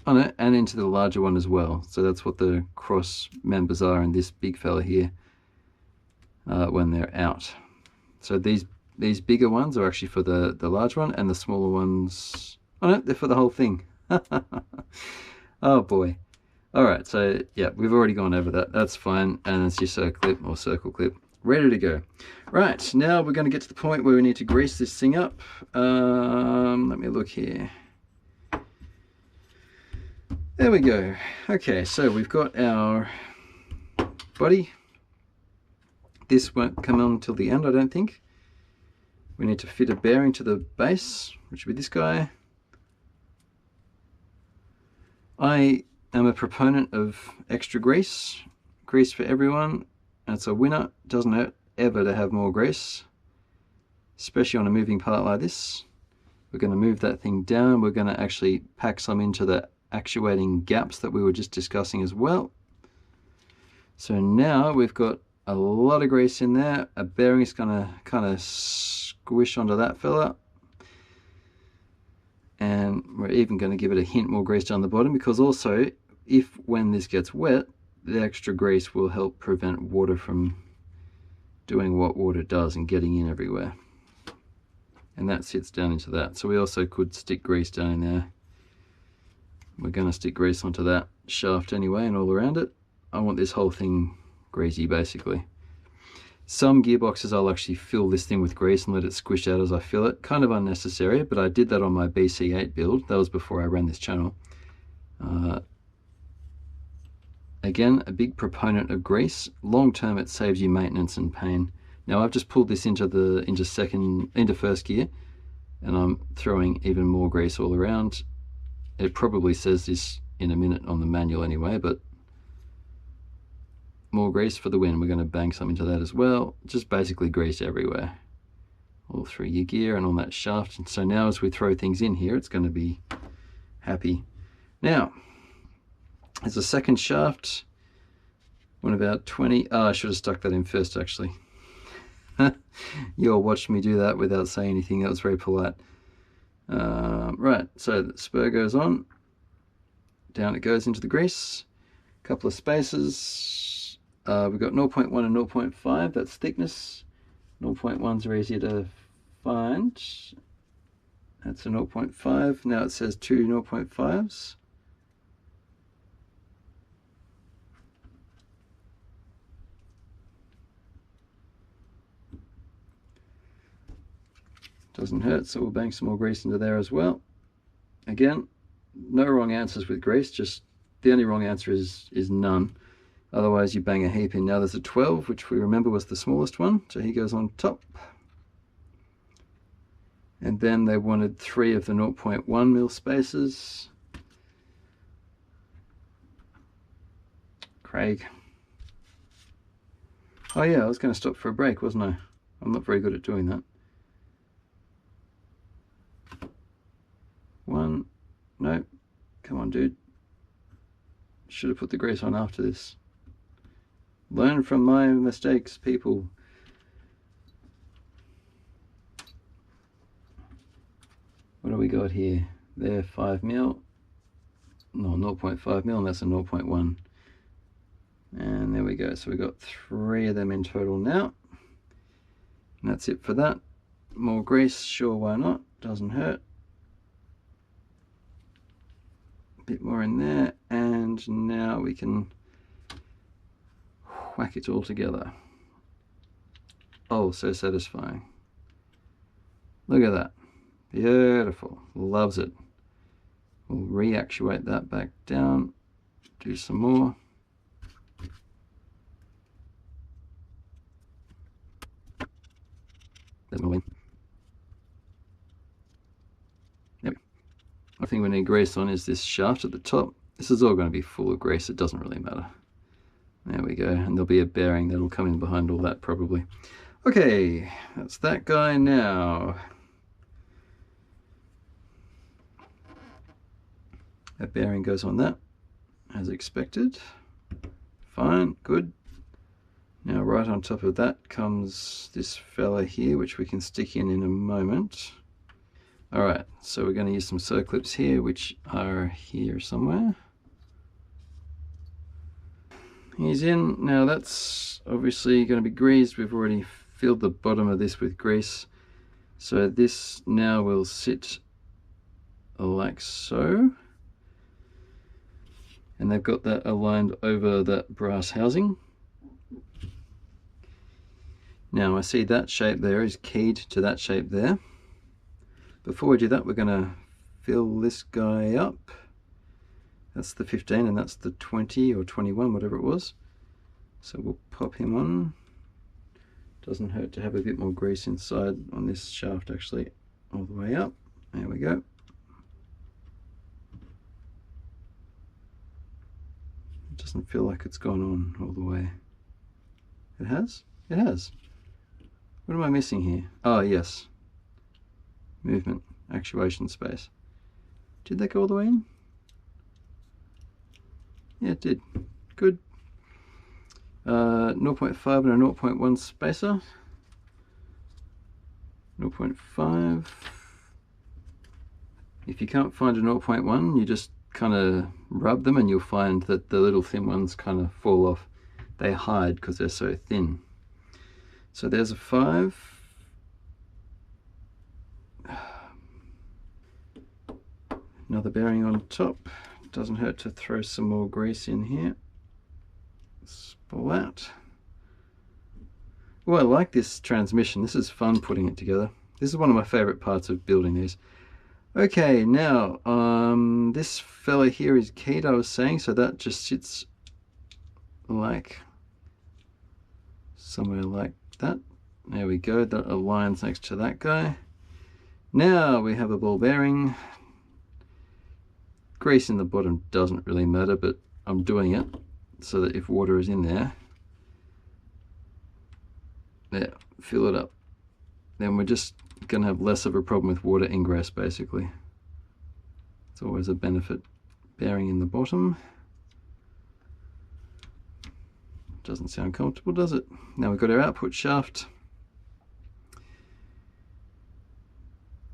on it and into the larger one as well. So that's what the cross members are in this big fella here when they're out. So these bigger ones are actually for the large one, and the smaller ones Oh no, they're for the whole thing. Oh boy. Alright, so yeah, we've already gone over that. That's fine. And it's your circlip or circle clip. Ready to go. Right, now we're going to get to the point where we need to grease this thing up. Let me look here. There we go. Okay, so we've got our body. This won't come on until the end, I don't think. We need to fit a bearing to the base, which would be this guy. I am a proponent of extra grease. Grease for everyone. That's a winner. Doesn't hurt ever to have more grease, especially on a moving part like this. We're going to move that thing down. We're going to actually pack some into the actuating gaps that we were just discussing as well. So now we've got a lot of grease in there. A bearing is going to kind of squish onto that fella. And we're even going to give it a hint more grease down the bottom, because also when this gets wet, the extra grease will help prevent water from doing what water does and getting in everywhere. And that sits down into that. So we also could stick grease down in there. We're going to stick grease onto that shaft anyway and all around it. I want this whole thing greasy basically. Some gearboxes I'll actually fill this thing with grease and let it squish out as I fill it. Kind of unnecessary, but I did that on my BC8 build. That was before I ran this channel. Again, a big proponent of grease. Long term it saves you maintenance and pain. Now I've just pulled this into first gear, and I'm throwing even more grease all around. It probably says this in a minute on the manual anyway, but more grease for the win. We're going to bang some into that as well. Just basically grease everywhere, all through your gear and on that shaft. And so now as we throw things in here, it's going to be happy. Now, there's a second shaft, one about 20. Oh, I should have stuck that in first actually. You all watched me do that without saying anything. That was very polite. Right, so the spur goes on. Down it goes into the grease. A couple of spaces. We've got 0.1 and 0.5. That's thickness. 0.1s are easier to find. That's a 0.5. Now it says two 0.5s. Doesn't hurt, so we'll bang some more grease into there as well. Again, no wrong answers with grease, just the only wrong answer is none. Otherwise you bang a heap in. Now there's a 12, which we remember was the smallest one, so he goes on top. And then they wanted 3 of the 0.1 mil spaces. Craig. Oh yeah, I was going to stop for a break, wasn't I? I'm not very good at doing that. 1, no, come on dude. Should have put the grease on after this. Learn from my mistakes, people. What do we got here? There, 5 mil. No, 0.5 mil, and that's a 0.1. And there we go. So we've got 3 of them in total now. And that's it for that. More grease, sure, why not? Doesn't hurt. Bit more in there, and now we can whack it all together. Oh, so satisfying. Look at that. Beautiful. Loves it. We'll reactuate that back down. Do some more. There's more in. Yep. I think we need grease on is this shaft at the top. This is all going to be full of grease. It doesn't really matter. There we go. And there'll be a bearing that'll come in behind all that probably. Okay, that's that guy now. A bearing goes on that as expected. Fine, good. Now right on top of that comes this fella here, which we can stick in a moment. Alright, so we're going to use some circlips here, which are here somewhere. He's in. Now that's obviously going to be greased. We've already filled the bottom of this with grease. So this now will sit like so. And they've got that aligned over that brass housing. Now I see that shape there is keyed to that shape there. Before we do that, we're going to fill this guy up. That's the 15 and that's the 20 or 21, whatever it was. So we'll pop him on. Doesn't hurt to have a bit more grease inside on this shaft, actually, all the way up. There we go. It doesn't feel like it's gone on all the way. It has? It has. What am I missing here? Oh, yes. Movement, actuation space. Did that go all the way in? Yeah, it did. Good. 0.5 and a 0.1 spacer. 0.5. If you can't find a 0.1, you just kind of rub them and you'll find that the little thin ones kind of fall off. They hide because they're so thin. So there's a 5. Another bearing on top. Doesn't hurt to throw some more grease in here. Splat. Well, I like this transmission. This is fun putting it together. This is one of my favorite parts of building these. Okay, now this fella here is keyed, I was saying, so that just sits like somewhere like that. There we go, that aligns next to that guy. Now we have a ball bearing. Grease in the bottom doesn't really matter, but I'm doing it so that if water is in there, fill it up. Then we're just going to have less of a problem with water ingress, basically. It's always a benefit. Bearing in the bottom. Doesn't sound comfortable, does it? Now we've got our output shaft.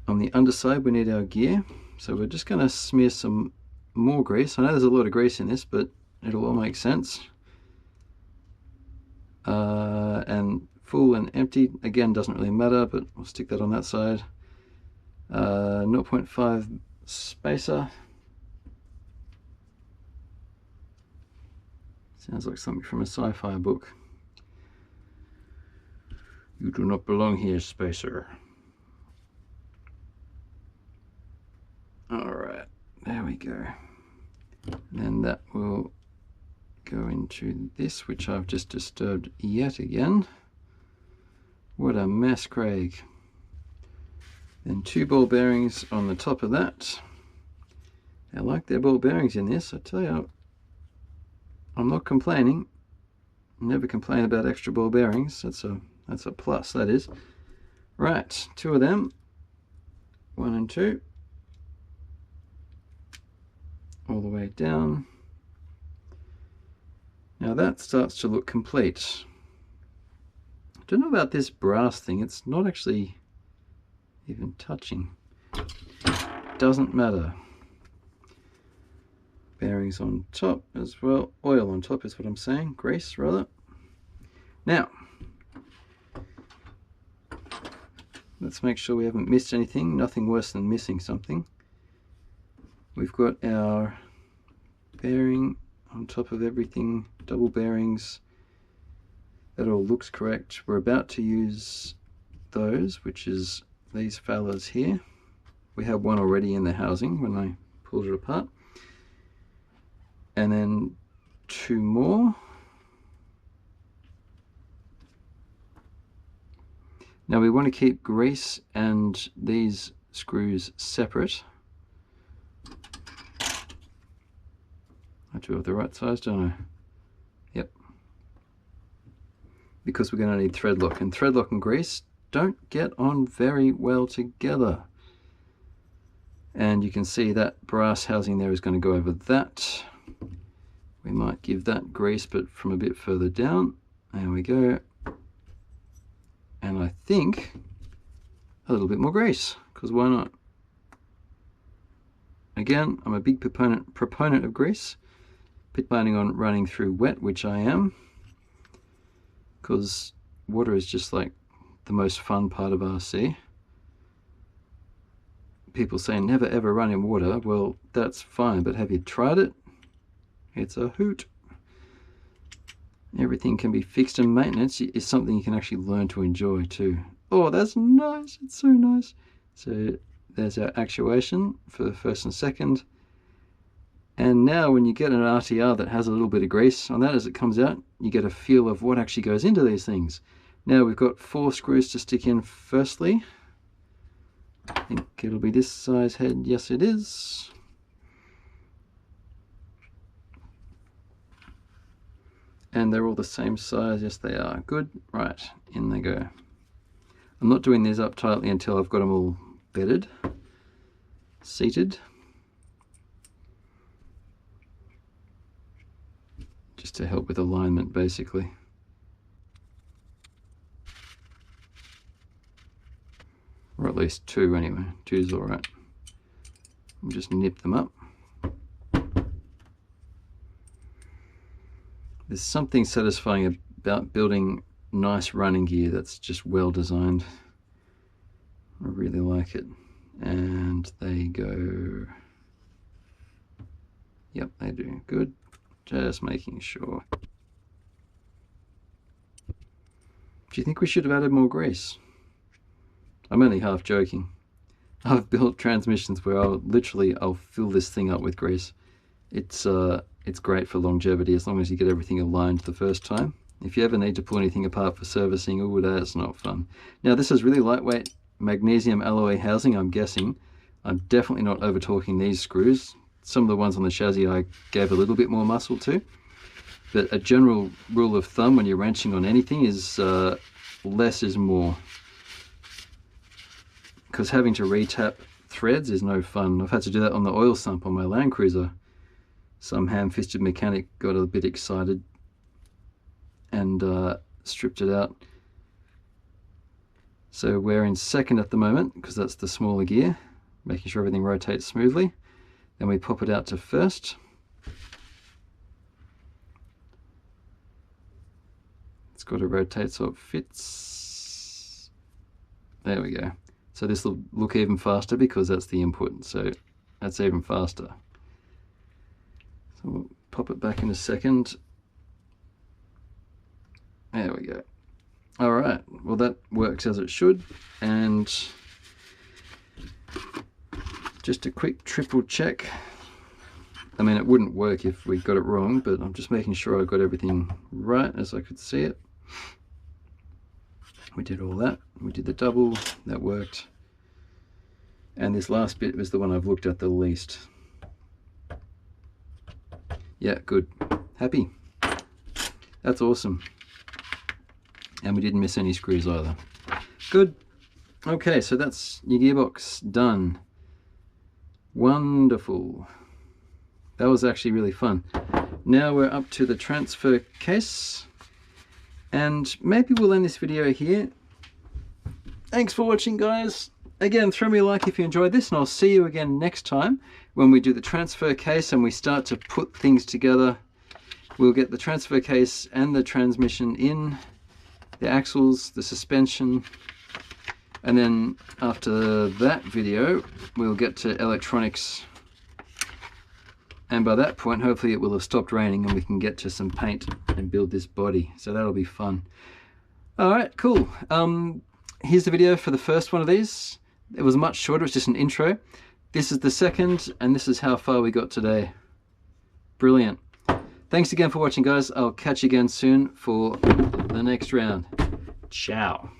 On the underside we need our gear, so we're just going to smear some more grease. I know there's a lot of grease in this, but it'll all make sense. And full and empty, again, doesn't really matter, but we'll stick that on that side. 0.5 spacer. Sounds like something from a sci-fi book. You do not belong here, spacer. Alright, there we go. And then that will go into this, which I've just disturbed yet again. What a mess, Craig. Then 2 ball bearings on the top of that. I like their ball bearings in this, I tell you. I'm not complaining. Never complain about extra ball bearings. That's a plus, that is. Right, 2 of them. 1 and 2. All the way down. Now that starts to look complete. I don't know about this brass thing. It's not actually even touching. Doesn't matter. Bearings on top as well. Oil on top is what I'm saying. Grease, rather. Now, let's make sure we haven't missed anything. Nothing worse than missing something. We've got our bearing on top of everything. Double bearings. That all looks correct. We're about to use those, which is these fellas here. We had one already in the housing when I pulled it apart. And then 2 more. Now we want to keep grease and these screws separate. I do have the right size, don't I? Yep. Because we're going to need thread lock, and thread lock and grease don't get on very well together. And you can see that brass housing there is going to go over that. We might give that grease, but from a bit further down. There we go. And I think a little bit more grease, because why not? Again, I'm a big proponent of grease. Planning on running through wet, which I am, because water is just like the most fun part of RC. people say never ever run in water. Well, that's fine, but have you tried it? It's a hoot. Everything can be fixed, and maintenance is something you can actually learn to enjoy too. Oh, that's nice. It's so nice. So there's our actuation for the first and second. And now when you get an RTR that has a little bit of grease on that as it comes out, you get a feel of what actually goes into these things. Now we've got 4 screws to stick in firstly. I think it'll be this size head. Yes, it is. And they're all the same size. Yes, they are. Good. Right, in they go. I'm not doing these up tightly until I've got them all bedded, seated. Just to help with alignment, basically. Or at least 2 anyway. 2's all right. We'll just nip them up. There's something satisfying about building nice running gear that's just well designed. I really like it. And they go... Yep, they do. Good. Just making sure. Do you think we should have added more grease? I'm only half joking. I've built transmissions where I'll fill this thing up with grease. It's great for longevity as long as you get everything aligned the first time. If you ever need to pull anything apart for servicing, oh, that's not fun. Now this is really lightweight magnesium alloy housing, I'm guessing. I'm definitely not over torquing these screws. Some of the ones on the chassis I gave a little bit more muscle to. But a general rule of thumb when you're wrenching on anything is less is more. Because having to retap threads is no fun. I've had to do that on the oil sump on my Land Cruiser. Some ham-fisted mechanic got a bit excited and stripped it out. So we're in second at the moment because that's the smaller gear, making sure everything rotates smoothly. Then we pop it out to first. It's got to rotate so it fits. There we go. So this will look even faster because that's the input, so that's even faster. So we'll pop it back in a second. There we go. All right, well that works as it should. And just a quick triple check. I mean, it wouldn't work if we got it wrong, but I'm just making sure I got everything right as I could see it. We did all that. We did the double, that worked. And this last bit was the one I've looked at the least. Yeah, good. Happy. That's awesome. And we didn't miss any screws either. Good. Okay, so that's your gearbox done. Wonderful. That was actually really fun. Now we're up to the transfer case. And maybe we'll end this video here. Thanks for watching, guys. Again, throw me a like if you enjoyed this, and I'll see you again next time when we do the transfer case and we start to put things together. We'll get the transfer case and the transmission in, the axles, the suspension, and then after that video, we'll get to electronics. And by that point, hopefully it will have stopped raining and we can get to some paint and build this body. So that'll be fun. All right, cool. Here's the video for the first one of these. It was much shorter, it's just an intro. This is the second, and this is how far we got today. Brilliant. Thanks again for watching, guys. I'll catch you again soon for the next round. Ciao.